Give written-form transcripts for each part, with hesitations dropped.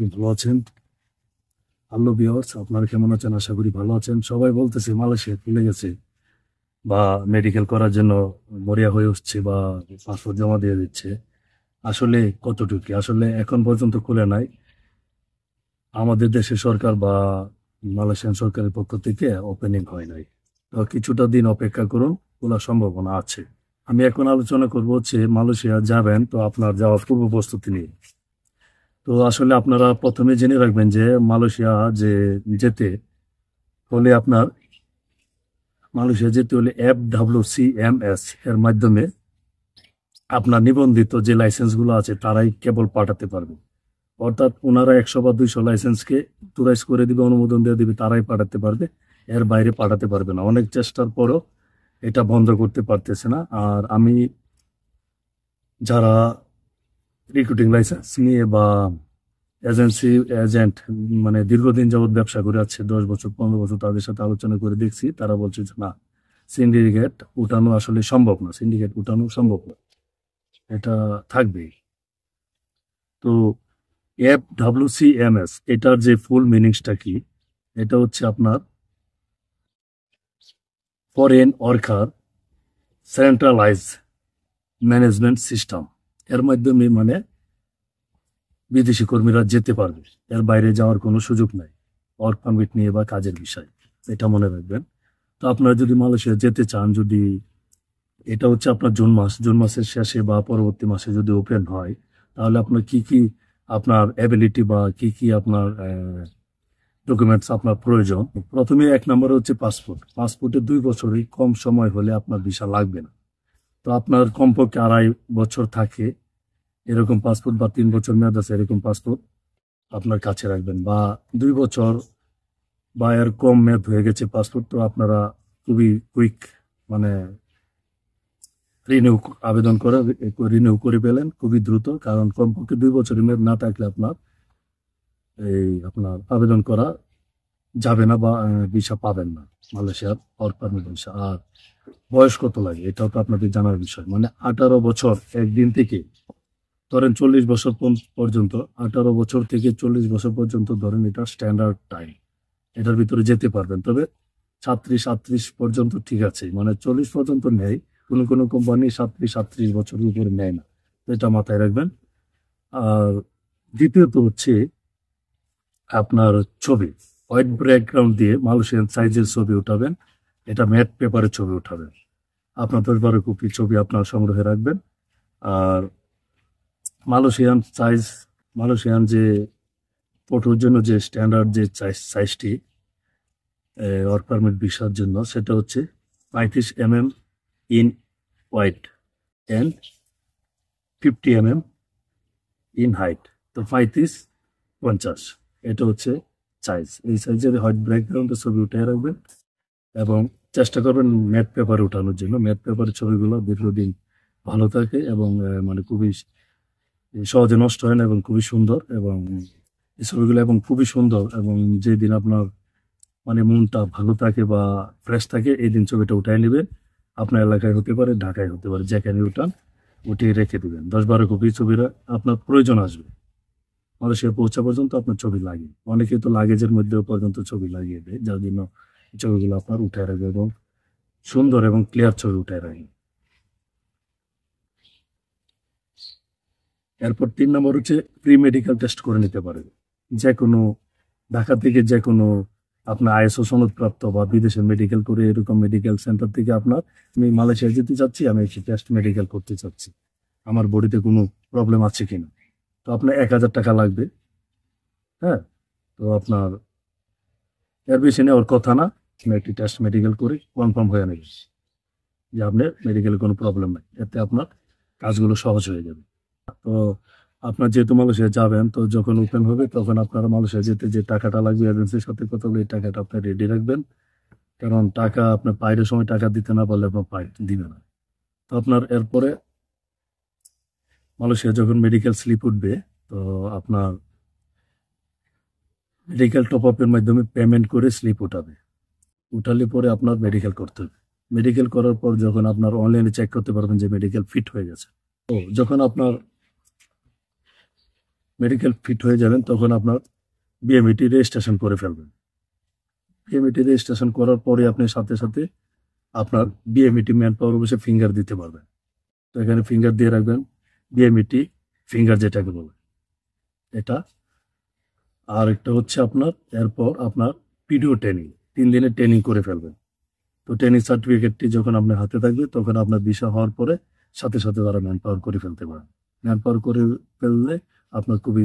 ভালো আছেন? Hello viewers, আপনারা কেমন আছেন? আশা করি ভালো আছেন। সবাই বলতেছে মালয়েশিয়া খুলে গেছে বা মেডিকেল করার জন্য মরিয়া হয়ে উঠছে বা পাসপোর্ট জমা দিয়ে দিচ্ছে। আসলে কতটুকু? আসলে এখন পর্যন্ত খুলে নাই। আমাদের দেশের সরকার বা মালয়েশিয়ান সরকারের পক্ষ থেকে ওপেনিং হয় নাই। তো কিছুটা দিন অপেক্ষা করুন, খোলার সম্ভাবনা আছে। আমি এখন আলোচনা করব হচ্ছে মালয়েশিয়া যাবেন তো আপনার যাওয়ার পূর্ব প্রস্তুতি নিয়ে। তো আসলে আপনারা প্রথমে জেনে রাখবেন যে মালয়েশিয়া যে যেতে হলে আপনার মালয়েশিয়া যেতে হলে FWCMS এর মাধ্যমে আপনার নিবন্ধিত যে লাইসেন্সগুলো আছে তারাই কেবল পাঠাতে পারবে। অর্থাৎ ওনারা 100 বা 200 লাইসেন্সকে অথরাইজ করে দিবে, অনুমোদন দিয়ে দিবে, তারাই পাঠাতে পারবে। এর বাইরে পাঠাতে পারবে না। অনেক চেষ্টার পরও এটা বন্ধ করতে পারতেছে না। আর আমি যারা রিক্রুটিং লাইসেন্স নিয়ে বা এজেন্সি এজেন্ট মানে দীর্ঘদিন যাবৎ ব্যবসা করে আছে, 10 বছর 15 বছর, তাদের সাথে আলোচনা করে দেখছি, তারা বলছে যে না, সিন্ডিকেট উঠানো আসলে সম্ভব না, সিন্ডিকেট উঠানো সম্ভব না, এটা থাকবেই। তো FWCMS এটার যে ফুল মিনিংসটা কি? এটা হচ্ছে আপনার foreign worker centralise management system. এর মাধ্যমে মানে বিদেশি কর্মীরা যেতে পারবে, এর বাইরে যাওয়ার কোনো সুযোগ নাই ওয়ার্ক পারমিট নিয়ে বা কাজের বিষয়। এটা মনে রাখবেন। তো আপনারা যদি মালয়েশিয়া যেতে চান, যদি এটা হচ্ছে আপনার জুন মাসের শেষে বা পরবর্তী মাসে যদি ওপেন হয়, তাহলে আপনার কি কি আপনার অ্যাবিলিটি বা কি কি আপনার ডকুমেন্টস আপনার প্রয়োজন। প্রথমে 1 নম্বর হচ্ছে পাসপোর্ট। পাসপোর্টে 2 বছরই কম সময় হলে আপনার ভিসা লাগবে না। তো আপনার কমপক্ষে 2.5 বছর থাকে এরকম পাসপোর্ট বা 3 বছর মেয়াদ আছে এরকম পাসপোর্ট আপনার কাছে রাখবেন, বা 2 বছর বা এর কম মেয়াদ হয়ে গেছে পাসপোর্ট, তো আপনারা খুবই কুইক মানে রিনিউ আবেদন করে রিনিউ করে পেলেন খুবই দ্রুত। কারণ কমপক্ষে 2 বছরের মেয়াদ না থাকলে আপনার আপনার আবেদন করা যাবে না বা ভিসা পাবেন না, মালয়েশিয়ার ওয়ার্ক পারমিট ভিসা। আর বয়স কত লাগে এটাও তো আপনাদের জানার বিষয়। মানে 18 বছর একদিন থেকে ধরেন 40 বছর পর্যন্ত, 18 বছর থেকে 40 বছর পর্যন্ত ধরেন, এটা স্ট্যান্ডার্ড টাইম। এটার ভিতরে যেতে পারবেন। তবে 37 38 পর্যন্ত ঠিক আছে, মানে 40 পর্যন্ত নেয়। কোনো কোনো কোম্পানি 37 38 বছরের উপরে নেয় না। তো এটা মাথায় রাখবেন। আর দ্বিতীয়ত হচ্ছে আপনার ছবি, হোয়াইট ব্যাকগ্রাউন্ড দিয়ে মালয়েশিয়ান সাইজের ছবি উঠাবেন। এটা ম্যাট পেপারের ছবি উঠাবেন। আপনার 10-12 কপি ছবি আপনার সংগ্রহে রাখবেন। আর মালয়েশিয়ান সাইজ, মালয়েশিয়ান যে ফটোর জন্য যে স্ট্যান্ডার্ড যে সাইজটি ওয়ার্ক পারমিট ভিসার জন্য, সেটা হচ্ছে 35 mm in wide and 50 mm in height. তো 35 50 এটা হচ্ছে সাইজ। এই সাইজের হোয়াইট ব্যাকগ্রাউন্ডের ছবি উঠে রাখবেন এবং চেষ্টা করবেন ম্যাট পেপারে উঠানোর জন্য। ম্যাট পেপারের ছবিগুলো দীর্ঘদিন ভালো থাকে এবং মানে খুবই সহজে নষ্ট হয় না এবং খুবই সুন্দর। এবং এই ছবিগুলো এবং খুবই সুন্দর, এবং যেদিন আপনার মানে মনটা ভালো থাকে বা ফ্রেশ থাকে, এই দিন ছবিটা উঠাই নেবেন। আপনার এলাকায় হতে পারে, ঢাকায় হতে পারে, যেখানে উঠান উঠিয়ে রেখে দেবেন। 10-12 কপি ছবিরা আপনার প্রয়োজন আসবে। মালয়েশিয়া পৌঁছা পর্যন্ত আপনার ছবি লাগে। অনেকে তো লাগেজের মধ্যেও পর্যন্ত ছবি লাগিয়ে দেয়, যার জন্য এই ছবিগুলো আপনার উঠায় রাখবে এবং সুন্দর এবং ক্লিয়ার ছবি উঠায় রাখবে। এরপর 3 নম্বর হচ্ছে প্রি মেডিকেল টেস্ট করে নিতে পারেন। যে কোনো ঢাকা থেকে যে কোনো আপনার ISO সনদপ্রাপ্ত বা বিদেশে মেডিকেল করে এরকম মেডিকেল সেন্টার থেকে আপনার, আমি মালয়েশিয়া যেতে চাচ্ছি, আমি একটি টেস্ট মেডিকেল করতে চাচ্ছি, আমার বডিতে কোনো প্রবলেম আছে কিনা। তো আপনার 1000 টাকা লাগবে। হ্যাঁ, তো আপনার এর বেশি নেওয়ার কথা না। আপনি একটি টেস্ট মেডিকেল করে কনফার্ম হয়ে নেবেন যে আপনার মেডিকেলে কোনো প্রবলেম নাই। এতে আপনার কাজগুলো সহজ হয়ে যাবে। তো আপনার যেহেতু মালয়েশিয়া যাবেন, তো যখন ওপেন হবে তখন আপনারা মালয়েশিয়া যেতে যে টাকাটা লাগবে, এজেন্সির সাথে কথা বলে এই টাকাটা আপনি রেডি রাখবেন। কারণ টাকা আপনার পাইরের সময় টাকা দিতে না পারলে আপনার পাইর দিবে না। তো আপনার এরপরে মালয়েশিয়া যখন মেডিকেল স্লিপ উঠবে, তো আপনার মেডিকেল টপ আপের মাধ্যমে পেমেন্ট করে স্লিপ উঠাবে। উঠালে পরে আপনার মেডিকেল করতে হবে। মেডিকেল করার পর যখন আপনার অনলাইনে চেক করতে পারবেন যে মেডিকেল ফিট হয়ে গেছে, তো যখন আপনার মেডিকেল ফিট হয়ে যাবেন তখন আপনার বিএমইটি রেজিস্ট্রেশন করে ফেলবেন। বিএমইটি রেজিস্ট্রেশন করার পরে আপনি সাথে সাথে আপনার বিএমইটি ম্যান পাওয়ার অফিসে ফিঙ্গার দিতে পারবেন। তো এখানে ফিঙ্গার দিয়ে রাখবেন, বিএমইটি ফিঙ্গার যেটাকে বলে এটা। আর একটা হচ্ছে আপনার এরপর আপনার পিডিও ট্রেনিং, 3 দিনের ট্রেনিং করে ফেলবেন। তো ট্রেনিং সার্টিফিকেটটি যখন আপনার হাতে থাকবে তখন আপনার ভিসা হওয়ার পরে সাথে সাথে তারা ম্যান পাওয়ার করে ফেলতে পারেন। ম্যান পাওয়ার করে ফেললে আপনার খুবই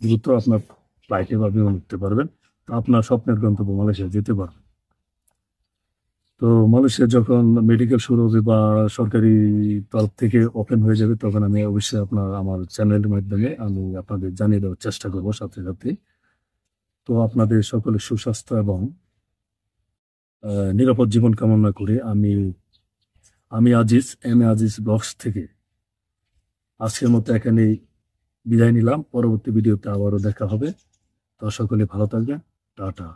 দ্রুত আপনার ফ্লাইটে বা বিমান উঠতে পারবেন। তো আপনার স্বপ্নের গন্তব্য মালয়েশিয়া যেতে পারবেন। তো মালয়েশিয়া যখন মেডিকেল শুরু হবে বা সরকারি তরফ থেকে ওপেন হয়ে যাবে তখন আমি অবশ্যই আমার চ্যানেলের মাধ্যমে আমি আপনাদের জানিয়ে দেওয়ার চেষ্টা করবো সাথে সাথে। তো আপনাদের সকলের সুস্বাস্থ্য এবং নিরাপদ জীবন কামনা করে আমি আজিজ আজিজ ব্লগস থেকে আজকের মতো এখানেই বিদায় নিলাম। পরবর্তী ভিডিওতে আবারও দেখা হবে। তো সকলে ভালো থাকবেন। টাটা।